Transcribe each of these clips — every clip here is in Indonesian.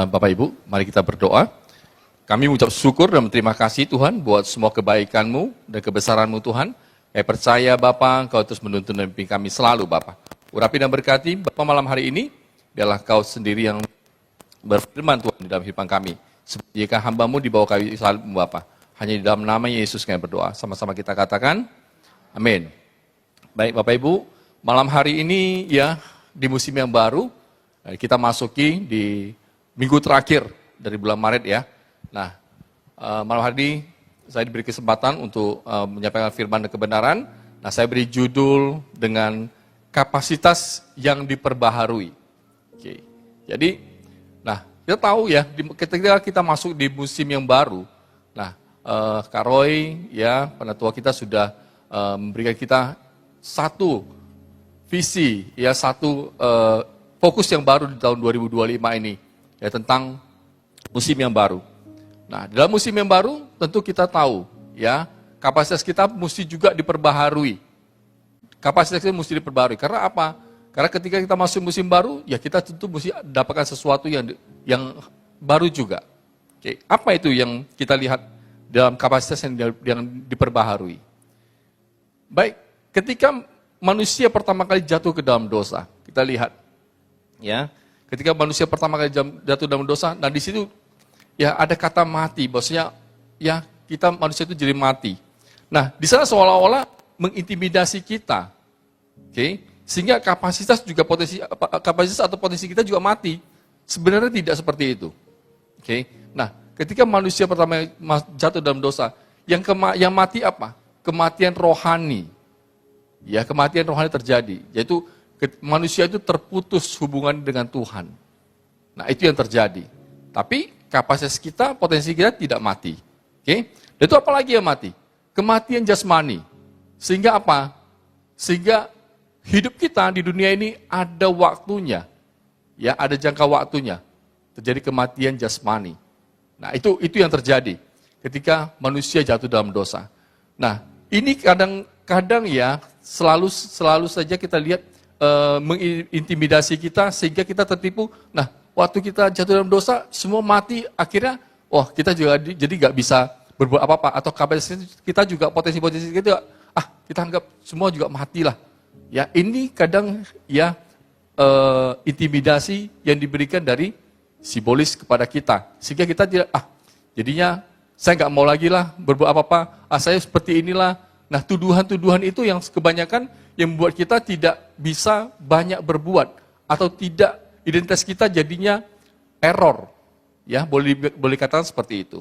Bapak Ibu, mari kita berdoa. Kami mengucap syukur dan terima kasih Tuhan buat semua kebaikan-Mu dan kebesaran-Mu Tuhan. Kami percaya Bapa, Engkau terus menuntun dan membimbing kami selalu Bapa. Urapi dan berkati Bapa malam hari ini, biarlah Kau sendiri yang berfirman Tuhan di dalam hidup kami. Jika hamba-Mu di bawah kayu salib Bapa. Hanya di dalam nama Yesus kami berdoa. Sama-sama kita katakan, amin. Baik Bapak Ibu, malam hari ini ya di musim yang baru, kita masuki di minggu terakhir dari bulan Maret ya. Nah, malam hari ini saya diberi kesempatan untuk menyampaikan firman dan kebenaran. Nah, saya beri judul dengan kapasitas yang diperbaharui. Oke. Jadi, nah kita tahu ya, ketika kita masuk di musim yang baru, nah Kak Roy ya, penatua kita sudah memberikan kita satu visi ya, satu fokus yang baru di tahun 2025 ini, ya tentang musim yang baru. Nah, dalam musim yang baru tentu kita tahu ya, kapasitas kita mesti juga diperbaharui. Kapasitas kita mesti diperbaharui. Karena apa? Karena ketika kita masuk musim baru, ya kita tentu mesti dapatkan sesuatu yang baru juga. Oke, apa itu yang kita lihat dalam kapasitas yang diperbaharui? Baik, ketika manusia pertama kali jatuh ke dalam dosa, kita lihat ya, ketika manusia pertama kali jatuh dalam dosa, nah di situ ya ada kata mati, bahwasanya ya kita manusia itu jadi mati. Nah di sana seolah-olah mengintimidasi kita, oke? Sehingga kapasitas atau potensi kita juga mati. Sebenarnya tidak seperti itu, oke? Nah ketika manusia pertama jatuh dalam dosa, yang mati apa? Kematian rohani, ya kematian rohani terjadi, yaitu manusia itu terputus hubungan dengan Tuhan. Nah itu yang terjadi. Tapi kapasitas kita, potensi kita tidak mati. Oke? Dan itu apalagi yang mati? Kematian jasmani. Sehingga apa? Sehingga hidup kita di dunia ini ada waktunya. Ya, ada jangka waktunya. Terjadi kematian jasmani. Nah itu yang terjadi ketika manusia jatuh dalam dosa. Nah ini kadang-kadang ya selalu saja kita lihat mengintimidasi kita sehingga kita tertipu. Nah, waktu kita jatuh dalam dosa, semua mati, akhirnya, kita juga jadi nggak bisa berbuat apa-apa. Atau kapasitas kita juga, potensi-potensi kita, kita anggap semua juga matilah. Ya, ini kadang ya intimidasi yang diberikan dari simbolis kepada kita. Sehingga kita tidak, jadinya saya nggak mau lagi lah berbuat apa-apa, saya seperti inilah. Nah, tuduhan-tuduhan itu yang kebanyakan yang membuat kita tidak bisa banyak berbuat atau tidak, identitas kita jadinya error. Ya, boleh katakan seperti itu.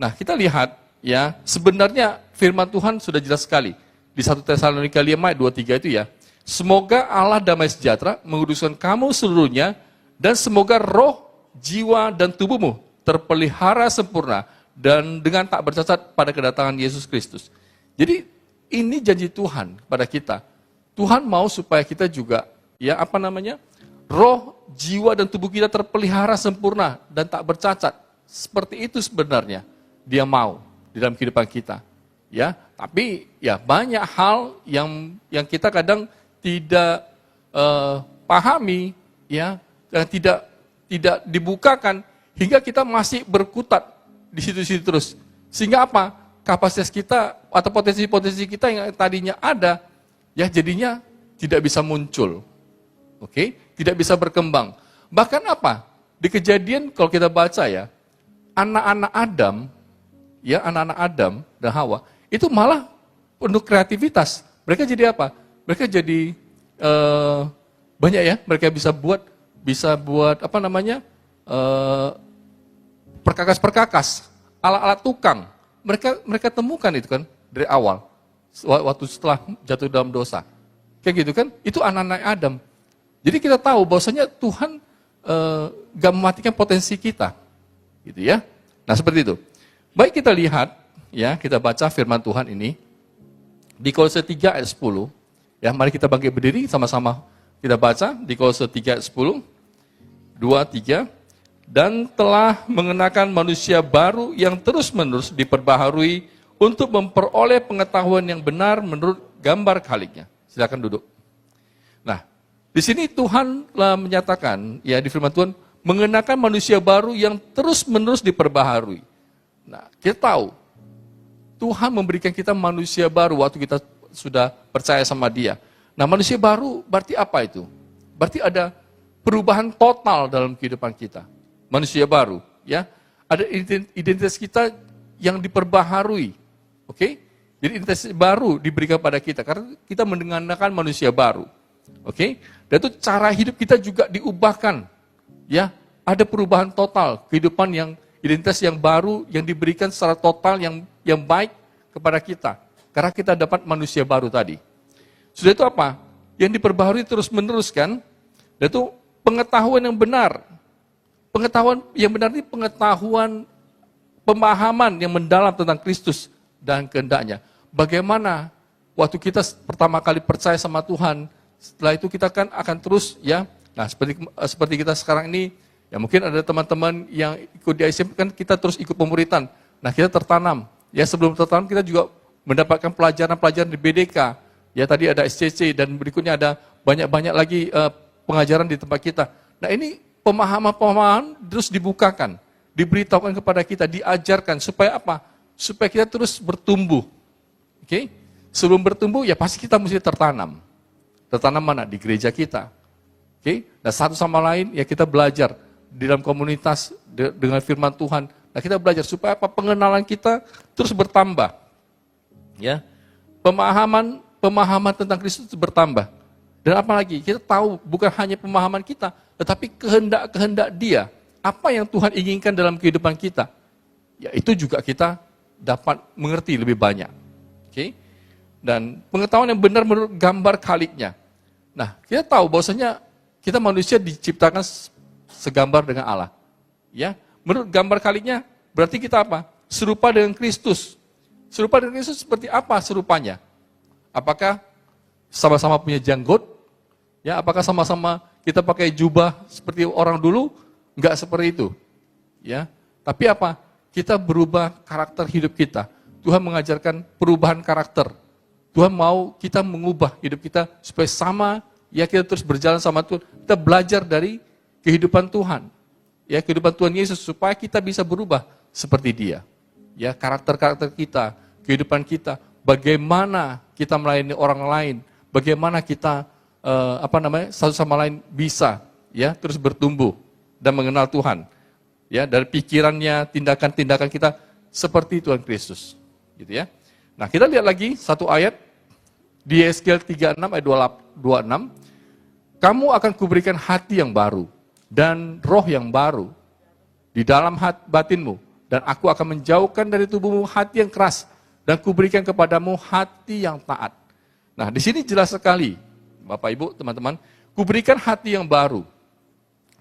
Nah, kita lihat ya, sebenarnya firman Tuhan sudah jelas sekali di 1 Tesalonika 5 ayat 23 itu ya. Semoga Allah damai sejahtera menguduskan kamu seluruhnya dan semoga roh, jiwa dan tubuhmu terpelihara sempurna dan dengan tak bercacat pada kedatangan Yesus Kristus. Jadi ini janji Tuhan pada kita. Tuhan mau supaya kita juga ya roh, jiwa dan tubuh kita terpelihara sempurna dan tak bercacat. Seperti itu sebenarnya Dia mau di dalam kehidupan kita. Ya, tapi ya banyak hal yang kita kadang tidak pahami ya, dan tidak dibukakan hingga kita masih berkutat di situ-situ terus. Sehingga apa? Kapasitas kita atau potensi-potensi kita yang tadinya ada, ya jadinya tidak bisa muncul. Oke? Tidak bisa berkembang. Bahkan apa? Di Kejadian kalau kita baca ya, anak-anak Adam dan Hawa, itu malah penuh kreativitas. Mereka jadi apa? Mereka jadi banyak ya, mereka bisa buat perkakas-perkakas, alat-alat tukang. Mereka temukan itu kan dari awal, waktu setelah jatuh dalam dosa. Kayak gitu kan, itu anak-anak Adam. Jadi kita tahu bahwasanya Tuhan gak mematikan potensi kita. Gitu ya. Nah seperti itu. Baik kita lihat, ya kita baca firman Tuhan ini. Di Kolose 3 ayat 10. Ya, mari kita bangkit berdiri sama-sama kita baca di Kolose 3 ayat 10. 2, 3. Dan telah mengenakan manusia baru yang terus-menerus diperbaharui untuk memperoleh pengetahuan yang benar menurut gambar Khaliknya. Silakan duduk. Nah, di sini Tuhan menyatakan, ya di firman Tuhan, mengenakan manusia baru yang terus-menerus diperbaharui. Nah, kita tahu, Tuhan memberikan kita manusia baru waktu kita sudah percaya sama Dia. Nah, manusia baru berarti apa itu? Berarti ada perubahan total dalam kehidupan kita. Manusia baru, ya. Ada identitas kita yang diperbaharui. Oke? Jadi identitas baru diberikan pada kita karena kita mengenakan manusia baru. Oke? Dan itu cara hidup kita juga diubahkan. Ya, ada perubahan total, kehidupan yang identitas yang baru yang diberikan secara total yang baik kepada kita. Karena kita dapat manusia baru tadi. Sudah itu apa? Yang diperbaharui terus-menerus kan? Dan itu pengetahuan yang benar. Pengetahuan yang benar ini pengetahuan, pemahaman yang mendalam tentang Kristus dan kehendaknya. Bagaimana waktu kita pertama kali percaya sama Tuhan, setelah itu kita kan akan terus ya. Nah, seperti kita sekarang ini, ya mungkin ada teman-teman yang ikut di ICM kan kita terus ikut pemuritan. Nah, kita tertanam. Ya, sebelum tertanam kita juga mendapatkan pelajaran-pelajaran di BDK. Ya, tadi ada SCC dan berikutnya ada banyak-banyak lagi pengajaran di tempat kita. Nah, ini pemahaman-pemahaman terus dibukakan, diberitahukan kepada kita, diajarkan supaya apa? Supaya kita terus bertumbuh. Oke? Sebelum bertumbuh ya pasti kita mesti tertanam. Tertanam mana? Di gereja kita. Oke? Nah, satu sama lain ya kita belajar di dalam komunitas dengan firman Tuhan. Nah, kita belajar supaya apa? Pengenalan kita terus bertambah. Ya. Pemahaman tentang Kristus bertambah. Dan apalagi kita tahu bukan hanya pemahaman kita, tetapi kehendak-kehendak Dia. Apa yang Tuhan inginkan dalam kehidupan kita. Ya, itu juga kita dapat mengerti lebih banyak. Oke? Dan pengetahuan yang benar menurut gambar Khaliknya. Nah, kita tahu bahwasanya kita manusia diciptakan segambar dengan Allah. Ya, menurut gambar Khaliknya berarti kita apa? Serupa dengan Kristus. Serupa dengan Kristus seperti apa serupanya? Apakah sama-sama punya janggut? Ya, apakah sama-sama kita pakai jubah seperti orang dulu? Enggak seperti itu. Ya, tapi apa? Kita berubah karakter hidup kita. Tuhan mengajarkan perubahan karakter. Tuhan mau kita mengubah hidup kita supaya sama, ya kita terus berjalan sama Tuhan. Kita belajar dari kehidupan Tuhan. Ya, kehidupan Tuhan Yesus supaya kita bisa berubah seperti Dia. Ya, karakter-karakter kita, kehidupan kita, bagaimana kita melayani orang lain, bagaimana kita satu sama lain bisa ya terus bertumbuh dan mengenal Tuhan. Ya, dari pikirannya, tindakan-tindakan kita seperti Tuhan Kristus. Gitu ya. Nah, kita lihat lagi satu ayat di Yeskiel 36 ayat 26. Kamu akan kuberikan hati yang baru dan roh yang baru di dalam batinmu, dan aku akan menjauhkan dari tubuhmu hati yang keras dan kuberikan kepadamu hati yang taat. Nah, di sini jelas sekali, Bapak Ibu, teman-teman, kuberikan hati yang baru.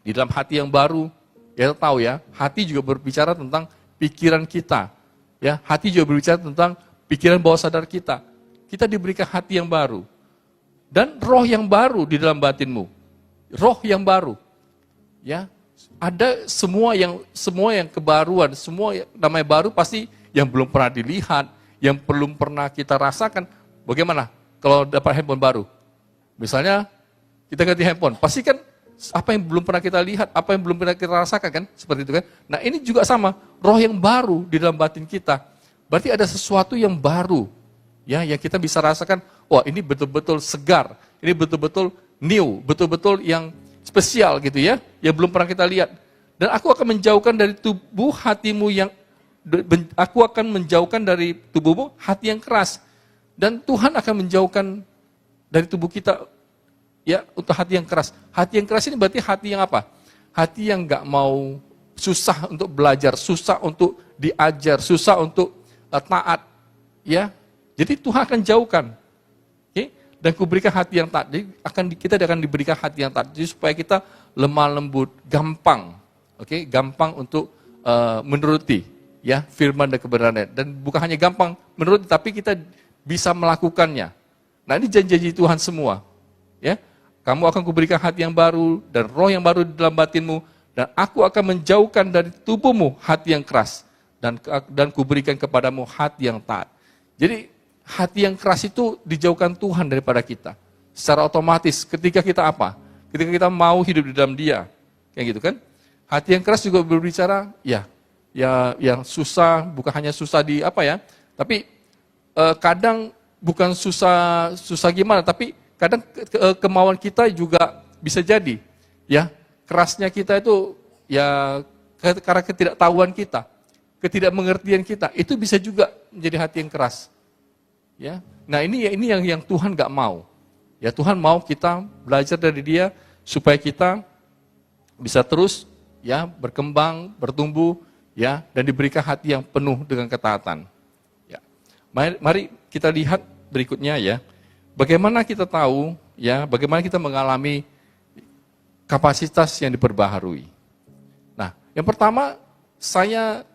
Di dalam hati yang baru, ya tahu ya, hati juga berbicara tentang pikiran kita. Ya, hati juga berbicara tentang pikiran bawah sadar kita. Kita diberikan hati yang baru. Dan roh yang baru di dalam batinmu. Roh yang baru. Ya, ada semua yang kebaruan, semua yang namanya baru pasti yang belum pernah dilihat, yang belum pernah kita rasakan. Bagaimana kalau dapat handphone baru? Misalnya kita ganti handphone, pasti kan apa yang belum pernah kita lihat, apa yang belum pernah kita rasakan kan, seperti itu kan. Nah, ini juga sama, roh yang baru di dalam batin kita. Berarti ada sesuatu yang baru, ya, yang kita bisa rasakan. Wah, ini betul-betul segar, ini betul-betul new, betul-betul yang spesial gitu ya, yang belum pernah kita lihat. Dan aku akan menjauhkan dari tubuh hatimu aku akan menjauhkan dari tubuhmu hati yang keras. Dan Tuhan akan menjauhkan dari tubuh kita ya untuk hati yang keras. Hati yang keras ini berarti hati yang apa? Hati yang nggak mau, susah untuk belajar, susah untuk diajar, susah untuk taat. Ya, jadi Tuhan akan jauhkan. Okay? Dan kuberikan hati yang taat. Jadi kita akan diberikan hati yang taat. Jadi supaya kita lemah lembut, gampang, gampang untuk menuruti ya firman dan kebenaran. Dan bukan hanya gampang menuruti, tapi kita bisa melakukannya. Nah, ini janji-janji Tuhan semua. Ya, kamu akan kuberikan hati yang baru dan roh yang baru di dalam batinmu, dan aku akan menjauhkan dari tubuhmu hati yang keras, dan kuberikan kepadamu hati yang taat. Jadi hati yang keras itu dijauhkan Tuhan daripada kita. Secara otomatis ketika kita apa? Ketika kita mau hidup di dalam Dia. Kayak gitu kan? Hati yang keras juga berbicara, yang susah, bukan hanya susah di apa ya, tapi kadang bukan susah gimana, tapi kadang kemauan kita juga bisa jadi, ya kerasnya kita itu ya karena ketidaktahuan kita, ketidakmengertian kita, itu bisa juga menjadi hati yang keras. Ya, nah ini yang Tuhan nggak mau. Ya Tuhan mau kita belajar dari Dia supaya kita bisa terus ya berkembang, bertumbuh, ya dan diberikan hati yang penuh dengan ketaatan. Ya. Mari kita lihat berikutnya ya. Bagaimana kita tahu ya, bagaimana kita mengalami kapasitas yang diperbaharui. Nah, yang pertama saya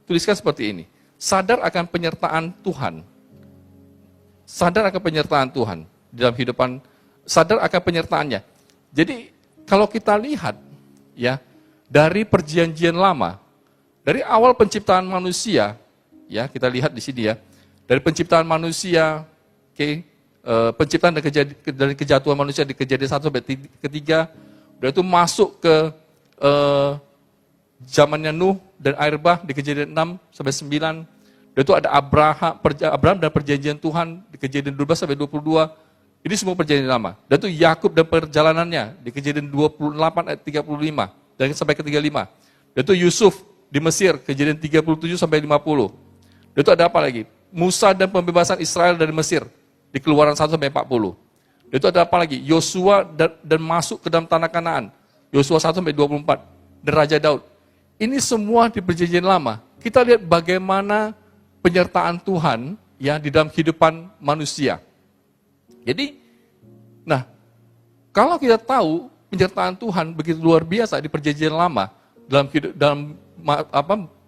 tuliskan seperti ini. Sadar akan penyertaan Tuhan. Sadar akan penyertaan Tuhan dalam kehidupan, sadar akan penyertaannya. Jadi kalau kita lihat ya dari perjanjian lama, dari awal penciptaan manusia, ya kita lihat di sini ya, dari penciptaan manusia, penciptaan dari kejatuhan manusia di Kejadian 1 sampai 3, udah itu masuk ke zamannya Nuh dan air bah di Kejadian 6 sampai 9. Dan itu ada Abraham dan perjanjian Tuhan di Kejadian 12 sampai 22. Ini semua perjanjian lama. Dan itu Yakub dan perjalanannya di Kejadian 28 ayat 35 dan sampai ke 35. Dan itu Yusuf di Mesir Kejadian 37 sampai 50. Dan itu ada apa lagi? Musa dan pembebasan Israel dari Mesir di Keluaran 1 sampai 40. Dan itu ada apa lagi? Yosua dan masuk ke dalam tanah Kanaan. Yosua 1 sampai 24 dan Raja Daud. Ini semua di perjanjian lama. Kita lihat bagaimana penyertaan Tuhan ya di dalam kehidupan manusia. Jadi, nah kalau kita tahu penyertaan Tuhan begitu luar biasa di perjanjian lama dalam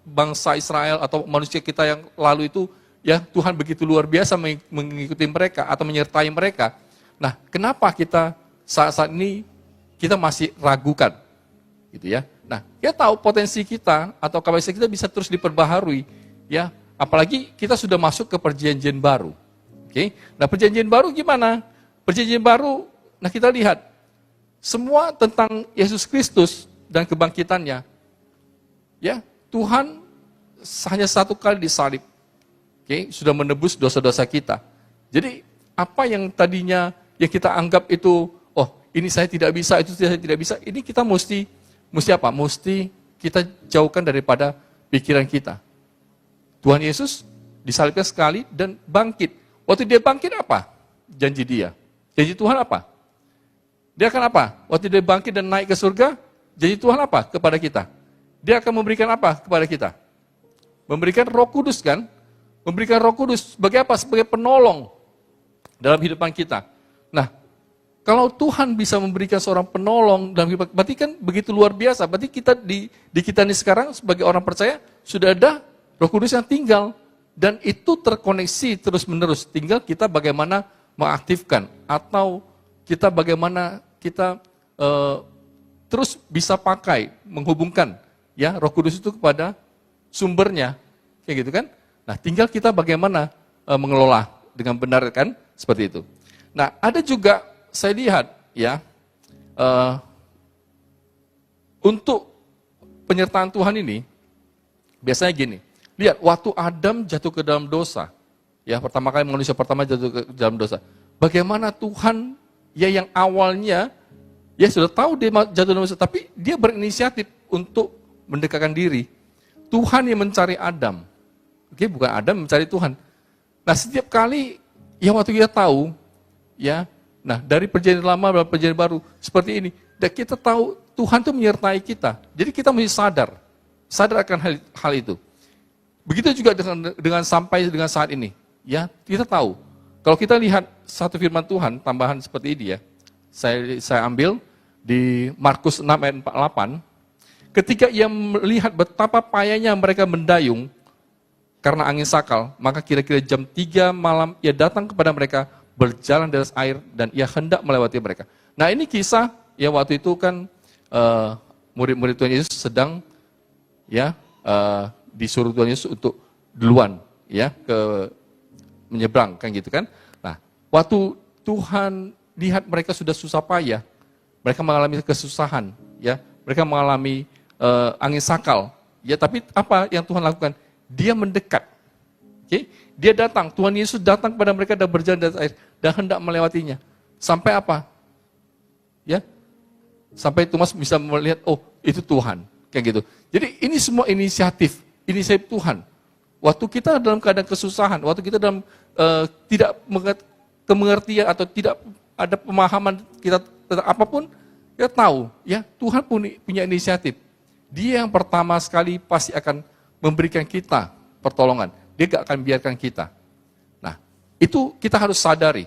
bangsa Israel atau manusia kita yang lalu itu, ya Tuhan begitu luar biasa mengikuti mereka atau menyertai mereka. Nah, kenapa kita saat ini kita masih ragukan, gitu ya? Nah, kita tahu potensi kita atau kapasitas kita bisa terus diperbaharui, ya. Apalagi kita sudah masuk ke perjanjian baru. Oke. Nah, perjanjian baru gimana? Perjanjian baru, nah kita lihat semua tentang Yesus Kristus dan kebangkitannya. Ya, Tuhan hanya satu kali disalib. Oke, sudah menebus dosa-dosa kita. Jadi, apa yang tadinya yang kita anggap itu, oh, ini saya tidak bisa, itu saya tidak bisa, ini kita mesti apa? Mesti kita jauhkan daripada pikiran kita. Tuhan Yesus disalibkan sekali dan bangkit. Waktu dia bangkit apa? Janji dia. Janji Tuhan apa? Dia akan apa? Waktu dia bangkit dan naik ke surga, janji Tuhan apa kepada kita? Dia akan memberikan apa kepada kita? Memberikan Roh Kudus kan? Memberikan Roh Kudus sebagai apa? Sebagai penolong dalam kehidupan kita. Nah, kalau Tuhan bisa memberikan seorang penolong dalam kehidupan, berarti kan begitu luar biasa. Berarti kita di kita ini sekarang sebagai orang percaya sudah ada Roh Kudus yang tinggal, dan itu terkoneksi terus-menerus. Tinggal kita bagaimana mengaktifkan, atau kita bagaimana kita terus bisa pakai, menghubungkan ya Roh Kudus itu kepada sumbernya, kayak gitu kan. Nah, tinggal kita bagaimana mengelola dengan benar kan, seperti itu. Nah, ada juga saya lihat ya, untuk penyertaan Tuhan ini, biasanya gini. Lihat, waktu Adam jatuh ke dalam dosa, ya pertama kali manusia pertama jatuh ke dalam dosa. Bagaimana Tuhan, ya yang awalnya, ya sudah tahu dia jatuh dalam dosa, tapi dia berinisiatif untuk mendekatkan diri. Tuhan yang mencari Adam, oke, bukan Adam mencari Tuhan. Nah, setiap kali, ya waktu kita tahu, ya, nah dari perjanjian lama dan perjanjian baru seperti ini, dan kita tahu Tuhan itu menyertai kita. Jadi kita mesti sadar akan hal itu. Begitu juga dengan sampai dengan saat ini, ya kita tahu. Kalau kita lihat satu firman Tuhan tambahan seperti ini ya, saya ambil di Markus 6 ayat 48. Ketika ia melihat betapa payahnya mereka mendayung karena angin sakal, maka kira-kira jam 3 malam ia datang kepada mereka berjalan di atas air dan ia hendak melewati mereka. Nah ini kisah ya waktu itu kan murid-murid Tuhan Yesus sedang ya disuruh Tuhan Yesus untuk duluan ya ke menyeberang kan gitu kan. Nah, waktu Tuhan lihat mereka sudah susah payah, mereka mengalami kesusahan ya, mereka mengalami angin sakal. Ya, tapi apa yang Tuhan lakukan? Dia mendekat. Okay? Dia datang, Tuhan Yesus datang kepada mereka dan berjalan di atas air dan hendak melewatinya. Sampai apa? Ya, sampai Thomas bisa melihat, oh itu Tuhan, kayak gitu. Jadi ini semua inisiatif Tuhan. Waktu kita dalam keadaan kesusahan, waktu kita dalam tidak kemengertian atau tidak ada pemahaman kita tentang apapun, kita tahu, ya Tuhan punya inisiatif. Dia yang pertama sekali pasti akan memberikan kita pertolongan. Dia gak akan biarkan kita. Nah, itu kita harus sadari.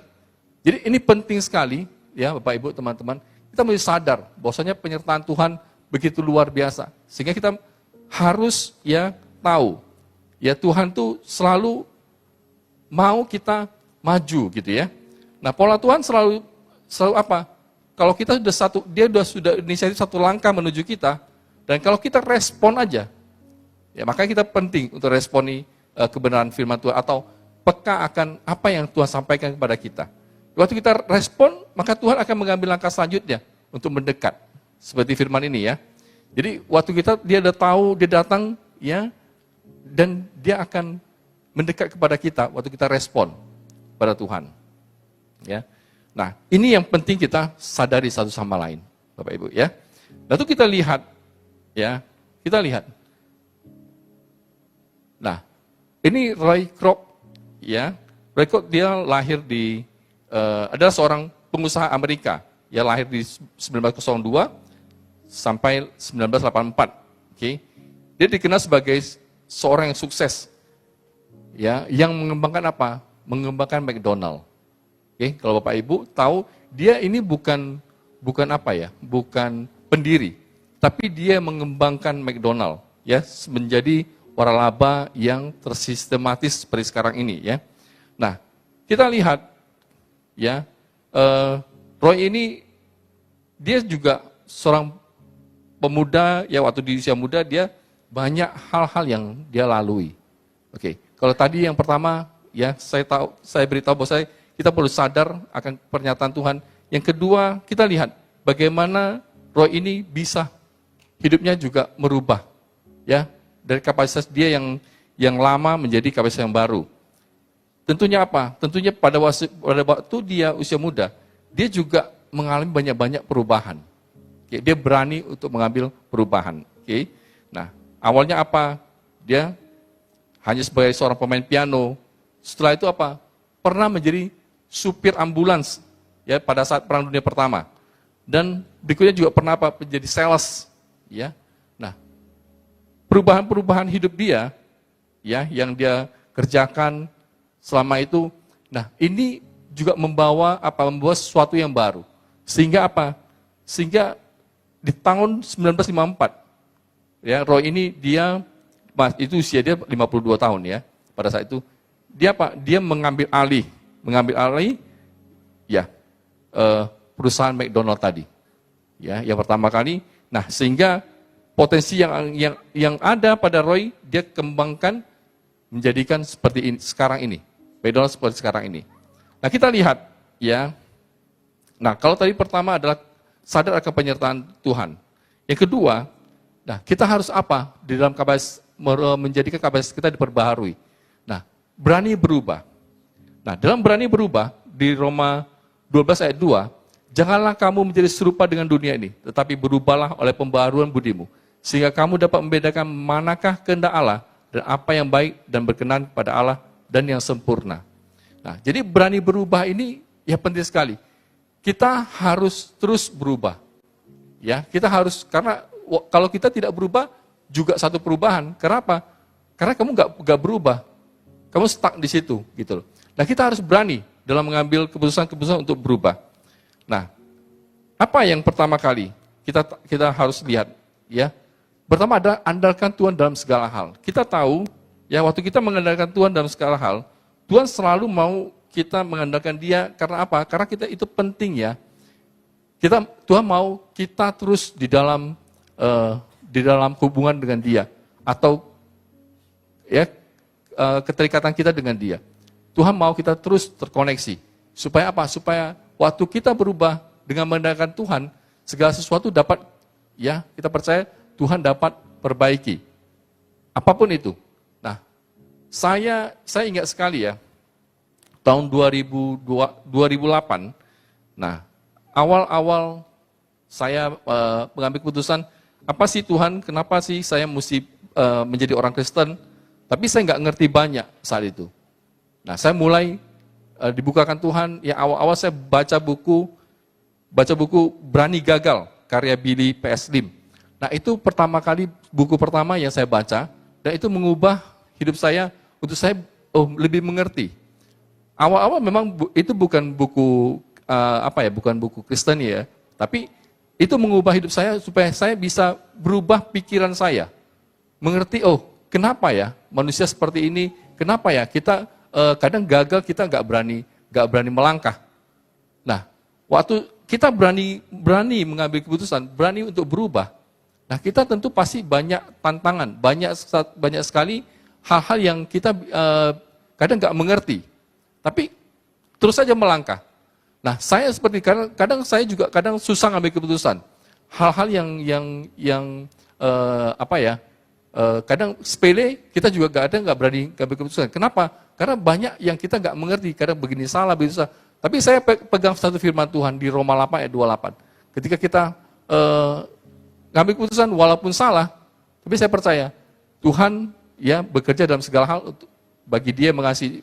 Jadi ini penting sekali, ya Bapak Ibu, teman-teman. Kita mesti sadar bahwasanya penyertaan Tuhan begitu luar biasa. Sehingga kita harus ya tahu, ya Tuhan tuh selalu mau kita maju gitu ya. Nah, pola Tuhan selalu apa? Kalau kita dia sudah inisiatif satu langkah menuju kita, dan kalau kita respon aja, ya maka kita penting untuk responi kebenaran firman Tuhan atau peka akan apa yang Tuhan sampaikan kepada kita. Waktu kita respon, maka Tuhan akan mengambil langkah selanjutnya untuk mendekat. Seperti firman ini ya. Jadi waktu dia udah tahu, dia datang ya, dan dia akan mendekat kepada kita waktu kita respon pada Tuhan. Ya. Nah, ini yang penting kita sadari satu sama lain, Bapak Ibu ya. Lalu kita lihat ya, Nah, ini Roy Kroc ya. Roy Kroc dia lahir di adalah seorang pengusaha Amerika. Ya lahir di 1902 sampai 1984. Okay. Dia dikenal sebagai seorang yang sukses. Ya, yang mengembangkan apa? Mengembangkan McDonald. Oke, kalau Bapak Ibu tahu, dia ini bukan apa ya? Bukan pendiri, tapi dia mengembangkan McDonald ya menjadi waralaba yang tersistematis seperti sekarang ini ya. Nah, kita lihat ya, Roy ini dia juga seorang pemuda ya, waktu di usia muda dia banyak hal-hal yang dia lalui. Oke, kalau tadi yang pertama ya saya beritahu bahwa kita perlu sadar akan pernyataan Tuhan. Yang kedua, kita lihat bagaimana Roy ini bisa hidupnya juga merubah ya, dari kapasitas dia yang lama menjadi kapasitas yang baru. Tentunya apa? Tentunya pada waktu dia usia muda, dia juga mengalami banyak-banyak perubahan. Oke, dia berani untuk mengambil perubahan. Oke. Nah, awalnya apa? Dia hanya sebagai seorang pemain piano. Setelah itu apa? Pernah menjadi supir ambulans ya pada saat Perang Dunia Pertama. Dan berikutnya juga pernah apa? Menjadi sales. Ya. Nah, perubahan-perubahan hidup dia ya yang dia kerjakan selama itu, nah ini juga membawa sesuatu yang baru. Sehingga apa? Sehingga di tahun 1954, ya Roy ini itu usia dia 52 tahun ya. Pada saat itu dia apa? Dia mengambil alih ya perusahaan McDonald tadi. Ya, yang pertama kali. Nah, sehingga potensi yang ada pada Roy dia kembangkan menjadikan seperti ini sekarang ini. McDonald seperti sekarang ini. Nah, kita lihat ya. Nah, kalau tadi pertama adalah sadar akan penyertaan Tuhan. Yang kedua, nah kita harus apa? Di dalam menjadikan kapasitas kita diperbaharui. Nah, berani berubah. Nah, dalam berani berubah di Roma 12 ayat 2, janganlah kamu menjadi serupa dengan dunia ini, tetapi berubahlah oleh pembaharuan budimu, sehingga kamu dapat membedakan manakah kehendak Allah dan apa yang baik dan berkenan kepada Allah dan yang sempurna. Nah, jadi berani berubah ini ya penting sekali. Kita harus terus berubah. Ya, kita harus, karena kalau kita tidak berubah juga satu perubahan. Kenapa? Karena kamu nggak berubah. Kamu stuck di situ gitu loh. Nah, kita harus berani dalam mengambil keputusan-keputusan untuk berubah. Nah, apa yang pertama kali kita harus lihat ya? Pertama adalah andalkan Tuhan dalam segala hal. Kita tahu ya, waktu kita mengandalkan Tuhan dalam segala hal, Tuhan selalu mau kita mengandalkan Dia. Karena apa? Karena kita itu penting ya. Tuhan mau kita terus di dalam hubungan dengan Dia, atau ya keterikatan kita dengan Dia. Tuhan mau kita terus terkoneksi. Supaya apa? Supaya waktu kita berubah dengan mengandalkan Tuhan, segala sesuatu dapat ya kita percaya Tuhan dapat perbaiki. Apapun itu. Nah, saya ingat sekali ya, tahun 2008, nah awal-awal saya mengambil keputusan, apa sih Tuhan, kenapa sih saya mesti menjadi orang Kristen? Tapi saya nggak ngerti banyak saat itu. Nah, saya mulai dibukakan Tuhan, ya awal-awal saya baca buku Berani Gagal, karya Billy P.S. Lim. Nah, itu pertama kali, buku pertama yang saya baca, dan itu mengubah hidup saya, untuk saya lebih mengerti. Awal-awal memang itu bukan buku, bukan buku Kristen ya, tapi itu mengubah hidup saya supaya saya bisa berubah pikiran saya. Mengerti, kenapa ya manusia seperti ini, kenapa ya kita kadang gagal, kita nggak berani melangkah. Nah, waktu kita berani mengambil keputusan, berani untuk berubah, nah kita tentu pasti banyak tantangan, banyak sekali hal-hal yang kita kadang nggak mengerti, tapi terus saja melangkah. Nah, saya seperti kadang saya juga susah ngambil keputusan. Hal-hal yang kadang sepele, kita juga nggak berani ngambil keputusan. Kenapa? Karena banyak yang kita nggak mengerti, kadang begini salah, begini salah. Tapi saya pegang satu firman Tuhan di Roma 8 ayat 28. Ketika kita ngambil keputusan walaupun salah, tapi saya percaya Tuhan ya bekerja dalam segala hal bagi Dia mengasihi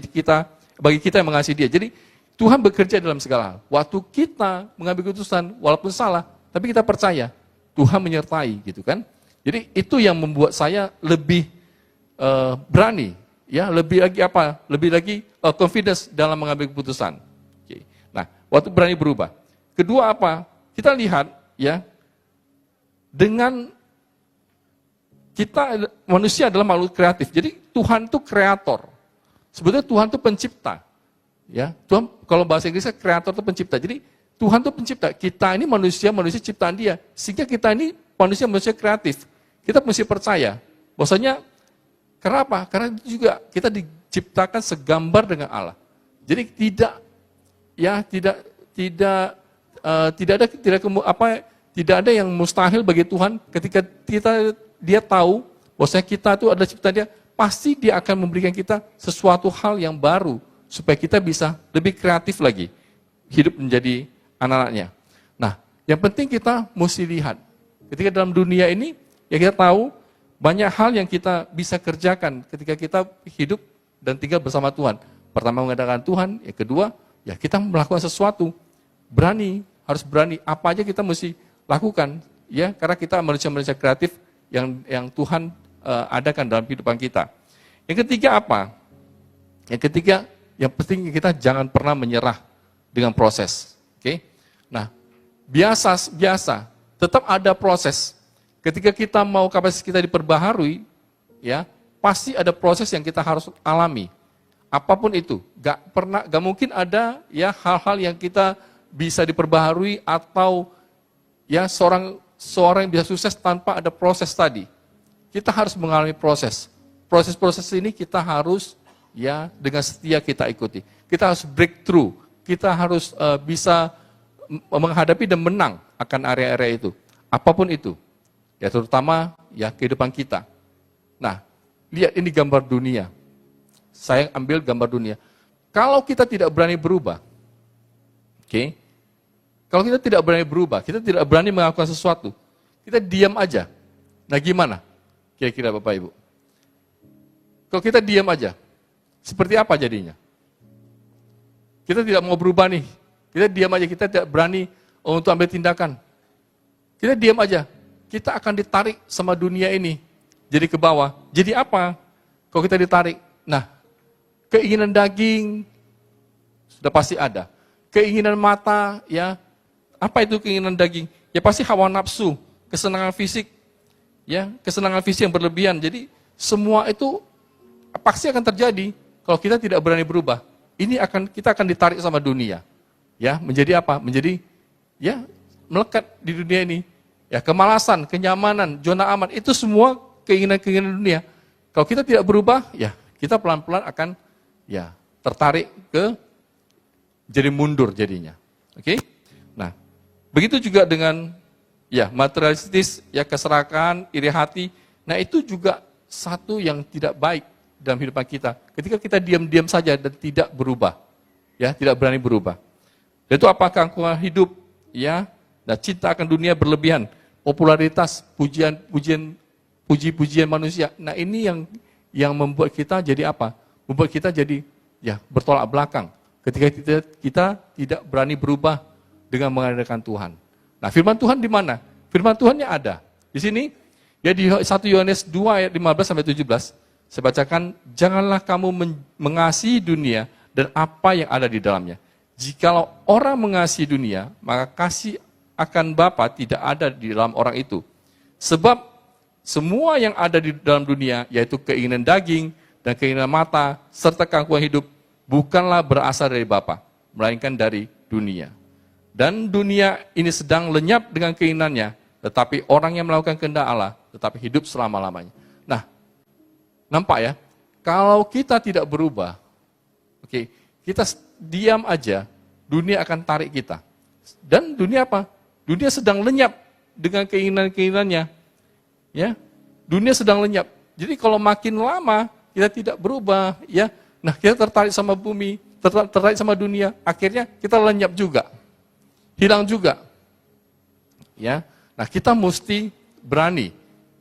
kita, bagi kita yang mengasihi Dia. Jadi Tuhan bekerja dalam segala hal. Waktu kita mengambil keputusan walaupun salah, tapi kita percaya Tuhan menyertai, gitu kan? Jadi itu yang membuat saya lebih berani, ya, lebih lagi confidence dalam mengambil keputusan. Oke. Nah, waktu berani berubah. Kedua apa? Kita lihat ya, dengan kita manusia adalah makhluk kreatif. Jadi Tuhan itu kreator. Sebetulnya Tuhan itu pencipta. Ya, Tuhan kalau bahasa Inggrisnya kreator itu pencipta. Jadi Tuhan itu pencipta. Kita ini manusia ciptaan Dia. Sehingga kita ini manusia kreatif. Kita mesti percaya bahwasanya, kenapa? Karena juga kita diciptakan segambar dengan Allah. Jadi tidak ada yang mustahil bagi Tuhan ketika Dia tahu bahwasanya kita itu adalah ciptaan Dia, pasti Dia akan memberikan kita sesuatu hal yang baru supaya kita bisa lebih kreatif lagi hidup menjadi anak-anaknya. Nah, yang penting kita mesti lihat ketika dalam dunia ini ya kita tahu banyak hal yang kita bisa kerjakan ketika kita hidup dan tinggal bersama Tuhan. Pertama mengadakan Tuhan, yang kedua ya kita melakukan sesuatu. Harus berani, apa aja kita mesti lakukan ya, karena kita manusia kreatif yang Tuhan adakan dalam kehidupan kita. Yang ketiga apa? Yang ketiga, yang penting kita jangan pernah menyerah dengan proses. Oke? Nah, biasa tetap ada proses. Ketika kita mau kapasitas kita diperbaharui, ya pasti ada proses yang kita harus alami. Apapun itu, gak mungkin ada ya hal-hal yang kita bisa diperbaharui atau ya seorang yang bisa sukses tanpa ada proses tadi. Kita harus mengalami proses. Proses-proses ini kita harus ya dengan setia kita ikuti. Kita harus breakthrough. Kita harus bisa menghadapi dan menang akan area-area itu. Apapun itu. Ya terutama ya kehidupan kita. Nah, lihat ini gambar dunia. Saya ambil gambar dunia. Kalau kita tidak berani berubah, oke? Kalau kita tidak berani berubah, kita tidak berani melakukan sesuatu, kita diam aja. Nah gimana? Kira-kira Bapak Ibu. Kalau kita diam aja, seperti apa jadinya? Kita tidak mau berubah nih. Kita diam aja, kita tidak berani untuk ambil tindakan. Kita diam aja. Kita akan ditarik sama dunia ini. Jadi ke bawah. Jadi apa? Kalau kita ditarik. Nah, keinginan daging sudah pasti ada. Keinginan mata, ya. Apa itu keinginan daging? Ya pasti hawa nafsu, kesenangan fisik. Ya, kesenangan fisik yang berlebihan. Jadi semua itu pasti akan terjadi kalau kita tidak berani berubah. Kita akan ditarik sama dunia. Ya, menjadi apa? Menjadi ya melekat di dunia ini. Ya, kemalasan, kenyamanan, zona aman, itu semua keinginan-keinginan dunia. Kalau kita tidak berubah, ya kita pelan-pelan akan ya tertarik jadi mundur jadinya. Oke? Nah, begitu juga dengan ya materialistis, ya keserakahan, iri hati. Nah itu juga satu yang tidak baik dalam kehidupan kita. Ketika kita diam-diam saja dan tidak berubah, ya tidak berani berubah. Dan itu apakah kekuatan hidup, ya, dan cinta akan dunia berlebihan, popularitas, puji-pujian manusia. Nah ini yang membuat kita jadi apa? Membuat kita jadi ya bertolak belakang. Ketika kita tidak berani berubah dengan mengandalkan Tuhan. Nah firman Tuhan di mana? Firman Tuhannya ada. Di sini, ya di 1 Yohanes 2 ayat 15 sampai 17, saya bacakan, janganlah kamu mengasihi dunia dan apa yang ada di dalamnya. Jikalau orang mengasihi dunia, maka kasih akan Bapa tidak ada di dalam orang itu. Sebab semua yang ada di dalam dunia, yaitu keinginan daging dan keinginan mata, serta keangkuhan hidup, bukanlah berasal dari Bapa, melainkan dari dunia. Dan dunia ini sedang lenyap dengan keinginannya, tetapi orang yang melakukan kehendak Allah, tetapi hidup selama-lamanya. Nah, nampak ya, kalau kita tidak berubah, oke, kita diam aja, dunia akan tarik kita. Dan dunia apa? Dunia sedang lenyap dengan keinginan-keinginannya. Ya, dunia sedang lenyap. Jadi kalau makin lama kita tidak berubah, ya, nah kita tertarik sama bumi, tertarik sama dunia, akhirnya kita lenyap juga, hilang juga. Ya, nah kita mesti berani,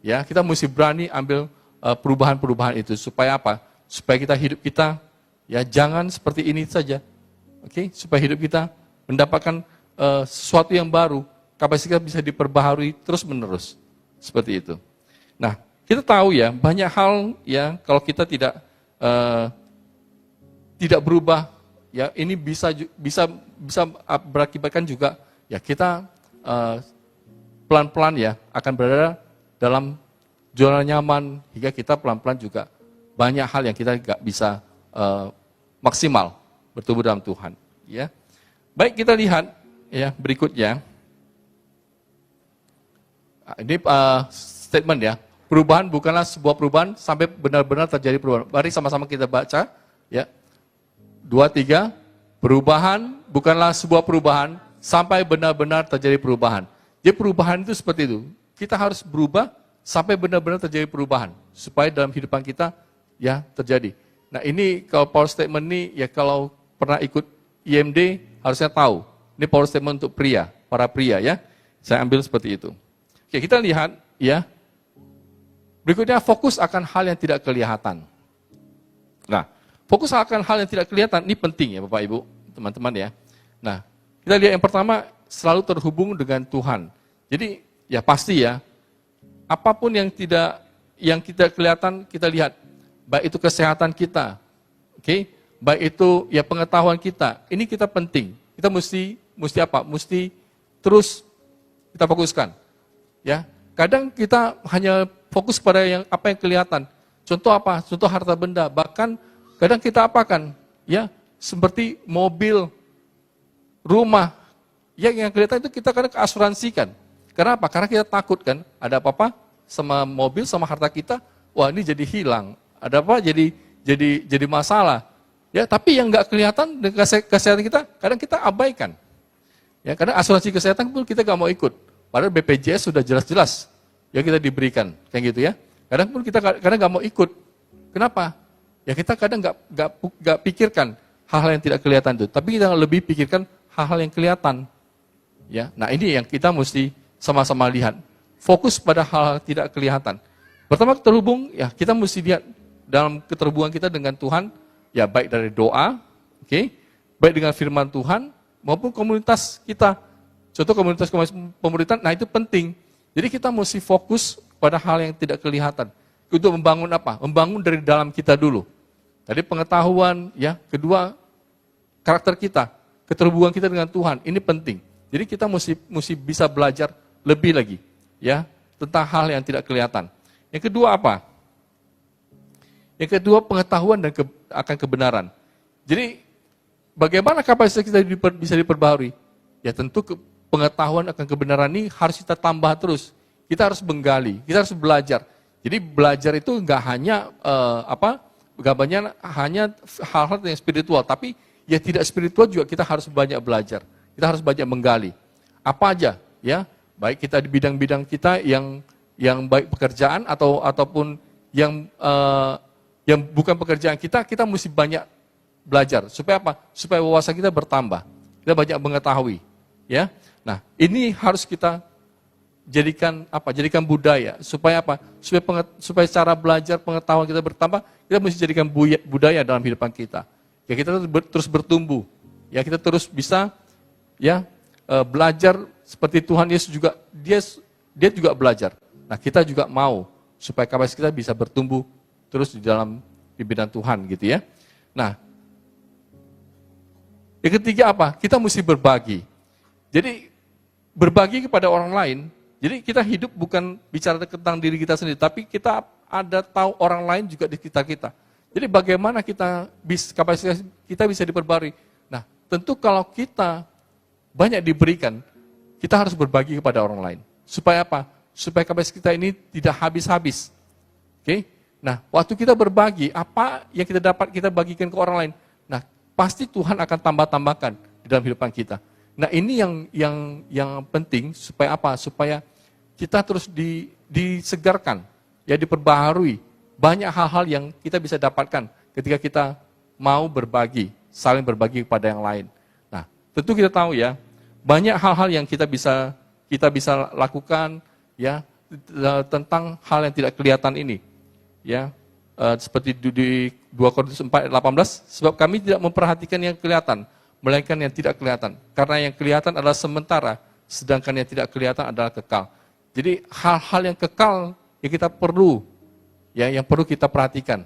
ya, kita mesti berani ambil perubahan-perubahan itu supaya apa? Supaya hidup kita, ya, jangan seperti ini saja, oke? Supaya hidup kita mendapatkan sesuatu yang baru, kapasitas bisa diperbaharui terus-menerus, seperti itu. Nah, kita tahu ya banyak hal ya kalau kita tidak berubah, ya ini bisa berakibatkan juga ya kita pelan-pelan ya akan berada dalam zona nyaman hingga kita pelan-pelan juga banyak hal yang kita nggak bisa maksimal bertumbuh dalam Tuhan. Ya, baik kita lihat ya berikutnya. Ini statement ya. Perubahan bukanlah sebuah perubahan sampai benar-benar terjadi perubahan. Mari sama-sama kita baca ya. 2, 3. Perubahan bukanlah sebuah perubahan sampai benar-benar terjadi perubahan. Jadi perubahan itu seperti itu. Kita harus berubah sampai benar-benar terjadi perubahan supaya dalam kehidupan kita ya terjadi. Nah, ini kalau power statement ini ya kalau pernah ikut IMD harusnya tahu. Ini power statement untuk pria, para pria ya. Saya ambil seperti itu. Oke, kita lihat ya. Berikutnya fokus akan hal yang tidak kelihatan. Nah, fokus akan hal yang tidak kelihatan ini penting ya Bapak Ibu, teman-teman ya. Nah, kita lihat yang pertama selalu terhubung dengan Tuhan. Jadi ya pasti ya, apapun yang kita kelihatan kita lihat, baik itu kesehatan kita, oke, baik itu ya pengetahuan kita, ini kita penting. Kita mesti apa? Mesti terus kita fokuskan. Ya, kadang kita hanya fokus pada apa yang kelihatan. Contoh apa? Contoh harta benda. Bahkan kadang kita apakan? Ya, seperti mobil, rumah. Ya, yang kelihatan itu kita kadang asuransikan. Karena apa? Karena kita takut kan, ada apa-apa sama mobil, sama harta kita, wah ini jadi hilang. Ada apa? Jadi masalah. Ya, tapi yang nggak kelihatan dengan kesehatan kita, kadang kita abaikan. Ya, karena asuransi kesehatan pun kita nggak mau ikut. Padahal BPJS sudah jelas-jelas ya kita diberikan, kayak gitu ya. Kadang pun kita kadang nggak mau ikut. Kenapa? Ya kita kadang nggak pikirkan hal-hal yang tidak kelihatan itu, tapi kita lebih pikirkan hal-hal yang kelihatan. Ya, nah ini yang kita mesti sama-sama lihat. Fokus pada hal-hal tidak kelihatan. Pertama terhubung, ya kita mesti lihat dalam keterhubungan kita dengan Tuhan, ya baik dari doa, oke, baik dengan firman Tuhan maupun komunitas kita. Contoh komunitas pemuritan, nah itu penting. Jadi kita mesti fokus pada hal yang tidak kelihatan. Untuk membangun apa? Membangun dari dalam kita dulu. Tadi pengetahuan, ya. Kedua, karakter kita, keterhubungan kita dengan Tuhan, ini penting. Jadi kita mesti bisa belajar lebih lagi, ya, tentang hal yang tidak kelihatan. Yang kedua apa? Yang kedua pengetahuan dan akan kebenaran. Jadi bagaimana kapasitas kita bisa diperbaharui? Ya tentu pengetahuan akan kebenaran ini harus kita tambah terus. Kita harus menggali, kita harus belajar. Jadi belajar itu nggak hanya gambarnya hanya hal-hal yang spiritual, tapi ya tidak spiritual juga kita harus banyak belajar. Kita harus banyak menggali. Apa aja, ya? Baik kita di bidang-bidang kita yang baik pekerjaan ataupun yang bukan pekerjaan kita mesti banyak belajar. Supaya apa? Supaya wawasan kita bertambah. Kita banyak mengetahui, ya. Nah, ini harus kita jadikan budaya. Supaya apa? Supaya cara belajar pengetahuan kita bertambah, kita mesti jadikan budaya dalam kehidupan kita. Ya, kita terus bertumbuh. Ya, kita terus bisa belajar seperti Tuhan Yesus juga, dia juga belajar. Nah, kita juga mau supaya kapasitas kita bisa bertumbuh terus di dalam pimpinan Tuhan gitu ya. Nah, yang ketiga apa? Kita mesti berbagi. Jadi berbagi kepada orang lain. Jadi kita hidup bukan bicara tentang diri kita sendiri, tapi kita ada tahu orang lain juga di sekitar kita. Jadi bagaimana kapasitas kita bisa diperbarui. Nah, tentu kalau kita banyak diberikan, kita harus berbagi kepada orang lain. Supaya apa? Supaya kapasitas kita ini tidak habis-habis. Oke? Nah, waktu kita berbagi, apa yang kita dapat kita bagikan ke orang lain. Nah, pasti Tuhan akan tambah-tambahkan di dalam kehidupan kita. Nah, ini yang penting supaya apa? Supaya kita terus disegarkan, ya diperbaharui. Banyak hal-hal yang kita bisa dapatkan ketika kita mau berbagi, saling berbagi kepada yang lain. Nah, tentu kita tahu ya, banyak hal-hal yang kita bisa lakukan ya tentang hal yang tidak kelihatan ini. Ya, seperti di 2 Korintus 4:18, sebab kami tidak memperhatikan yang kelihatan, melainkan yang tidak kelihatan. Karena yang kelihatan adalah sementara, sedangkan yang tidak kelihatan adalah kekal. Jadi hal-hal yang kekal yang kita perlu, ya yang perlu kita perhatikan.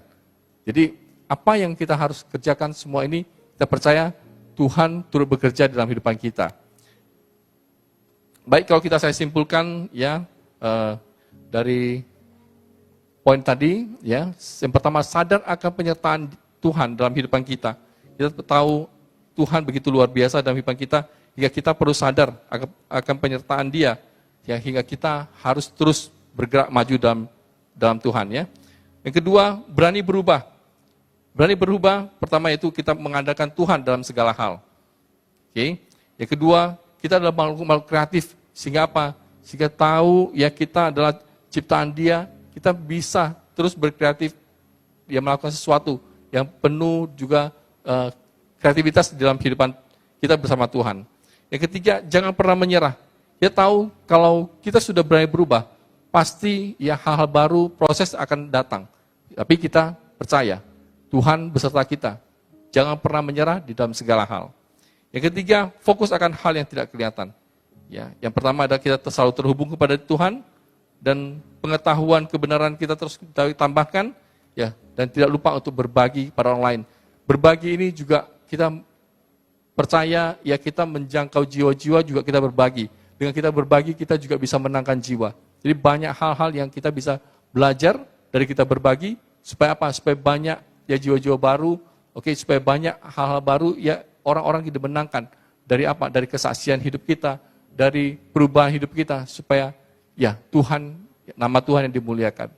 Jadi apa yang kita harus kerjakan semua ini, kita percaya Tuhan turut bekerja dalam kehidupan kita. Baik, kalau saya simpulkan ya dari poin tadi, ya, yang pertama sadar akan penyertaan Tuhan dalam kehidupan kita. Kita tahu Tuhan begitu luar biasa dalam kehidupan kita, hingga kita perlu sadar akan penyertaan Dia, ya, hingga kita harus terus bergerak maju dalam Tuhan. Ya. Yang kedua, berani berubah. Berani berubah, pertama itu kita mengandalkan Tuhan dalam segala hal. Oke. Yang kedua, kita adalah makhluk kreatif, sehingga apa? Sehingga tahu ya kita adalah ciptaan Dia. Kita bisa terus berkreatif, ya melakukan sesuatu yang penuh juga kreativitas di dalam kehidupan kita bersama Tuhan. Yang ketiga, jangan pernah menyerah. Kita tahu kalau kita sudah berani berubah, pasti ya hal-hal baru, proses akan datang. Tapi kita percaya, Tuhan beserta kita. Jangan pernah menyerah di dalam segala hal. Yang ketiga, fokus akan hal yang tidak kelihatan. Ya, yang pertama adalah kita selalu terhubung kepada Tuhan, dan pengetahuan kebenaran kita terus kita tambahkan, ya, dan tidak lupa untuk berbagi pada orang lain. Berbagi ini juga kita percaya, ya kita menjangkau jiwa-jiwa juga kita berbagi. Dengan kita berbagi, kita juga bisa menangkan jiwa. Jadi banyak hal-hal yang kita bisa belajar dari kita berbagi, supaya apa? Supaya banyak ya jiwa-jiwa baru, oke, supaya banyak hal-hal baru, ya orang-orang kita menangkan. Dari apa? Dari kesaksian hidup kita, dari perubahan hidup kita, supaya ya Tuhan, nama Tuhan yang dimuliakan.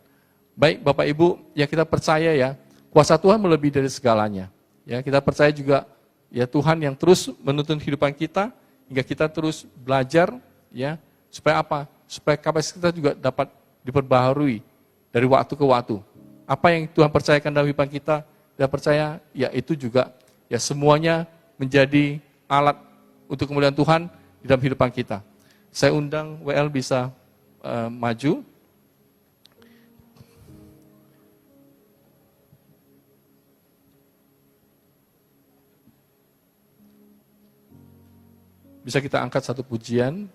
Baik Bapak Ibu, ya kita percaya ya, kuasa Tuhan melebihi dari segalanya. Ya, kita percaya juga ya Tuhan yang terus menuntun kehidupan kita, hingga kita terus belajar, ya supaya apa? Supaya kapasitas kita juga dapat diperbaharui dari waktu ke waktu. Apa yang Tuhan percayakan dalam kehidupan kita percaya ya itu juga ya semuanya menjadi alat untuk kemuliaan Tuhan di dalam kehidupan kita. Saya undang WL bisa maju. Bisa kita angkat satu pujian.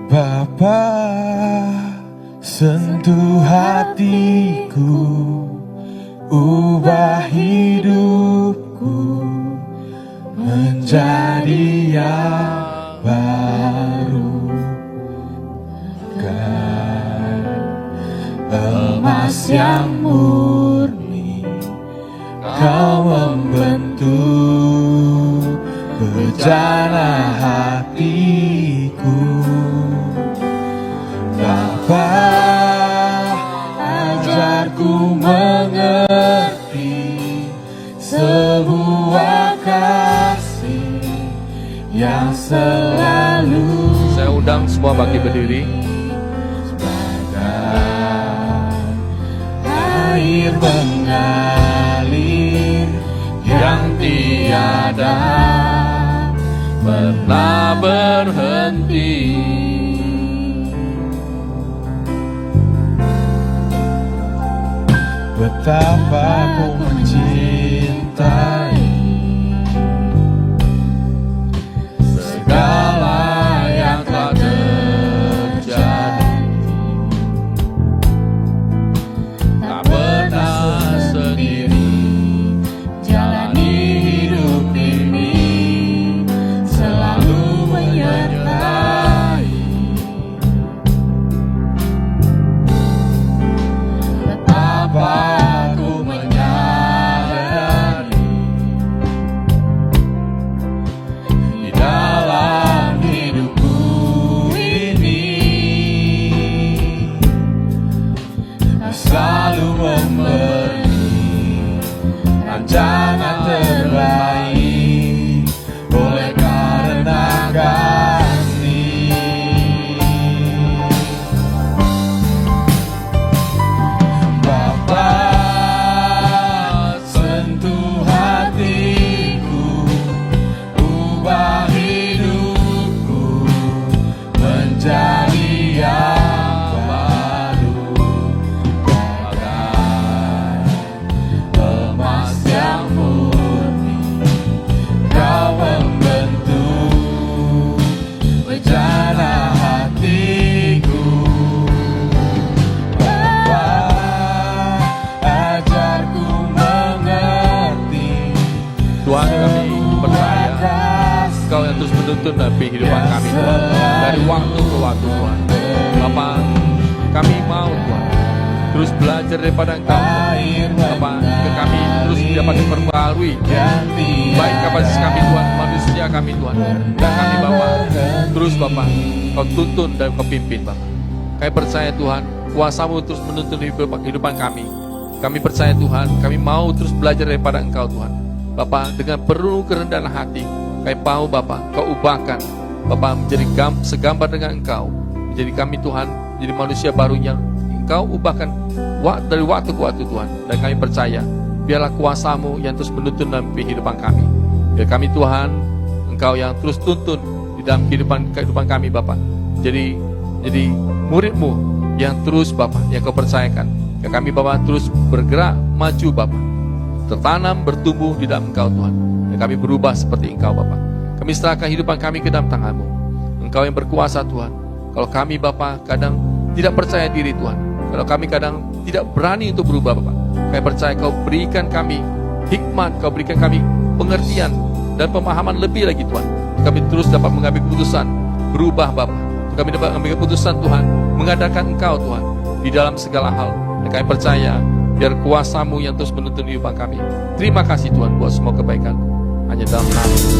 Bapa, sentuh hatiku, ubah hidupku menjadi yang baru. Kan emas yang murni, kau membentuk bejana hatiku. selalu. Saya undang semua bangkit berdiri. Air mengalir yang tiada Pernah berhenti. betapa ku mencintai segala yang telah terjadi. Tak pernah sendiri Jalani hidup ini selalu menyertai. Betapa ku menyadari di dalam hidupku ini selalu memberi rencana terbaik oleh karena kasih. Bapa, sentuh hatiku, ubah hidupku menjadi yang baru, bagai emas yang murni. Kau membentuk rencana hatiku. Bapa, ajarku mengerti. Tuhan, kami percaya Engkau yang terus menuntun dalam kehidupan kami, Tuhan, dari waktu ke waktu, Tuhan. Bapa, kami mau, Tuhan, terus belajar daripada Engkau, Tuhan. Bapa, ke kami terus dapat diperbarui baik kapasitas kami, Tuhan, manusia kami, Tuhan, dan kami, Bapa, terus, Bapa, Kau tuntun dan Kau pimpin, Bapa. Kami percaya, Tuhan, kuasa-Mu terus menuntun kehidupan kami. Kami percaya, Tuhan, kami mau terus belajar daripada Engkau, Tuhan. Bapa, dengan penuh kerendahan hati, kami mau, Bapa, Kau ubahkan, Bapa, menjadi segambar dengan Engkau. Menjadi kami, Tuhan, menjadi manusia baru yang Engkau ubahkan dari waktu ke waktu, Tuhan. Dan kami percaya, biarlah kuasa-Mu yang terus menuntun dalam kehidupan kami. Biar kami, Tuhan, Engkau yang terus tuntun di dalam kehidupan kami, Bapa. Jadi murid-Mu yang terus, Bapa, yang Kau percayakan. Ya kami, Bapa, terus bergerak maju, Bapa, tertanam, bertumbuh di dalam Engkau, Tuhan. Dan kami berubah seperti Engkau, Bapa. Kami serahkan kehidupan kami ke dalam tangan-Mu. Engkau yang berkuasa, Tuhan. Kalau kami, Bapa, kadang tidak percaya diri, Tuhan. Kalau kami kadang tidak berani untuk berubah, Bapa, kami percaya Kau berikan kami hikmat, Kau berikan kami pengertian dan pemahaman lebih lagi, Tuhan. Kami terus dapat mengambil keputusan berubah, Bapa. Kami dapat mengambil keputusan, Tuhan, mengadakan Engkau, Tuhan, di dalam segala hal. Dan kami percaya biar kuasa-Mu yang terus menuntun kehidupan kami. Terima kasih, Tuhan, buat semua kebaikan-Mu. Hanya dalam nama Yesus.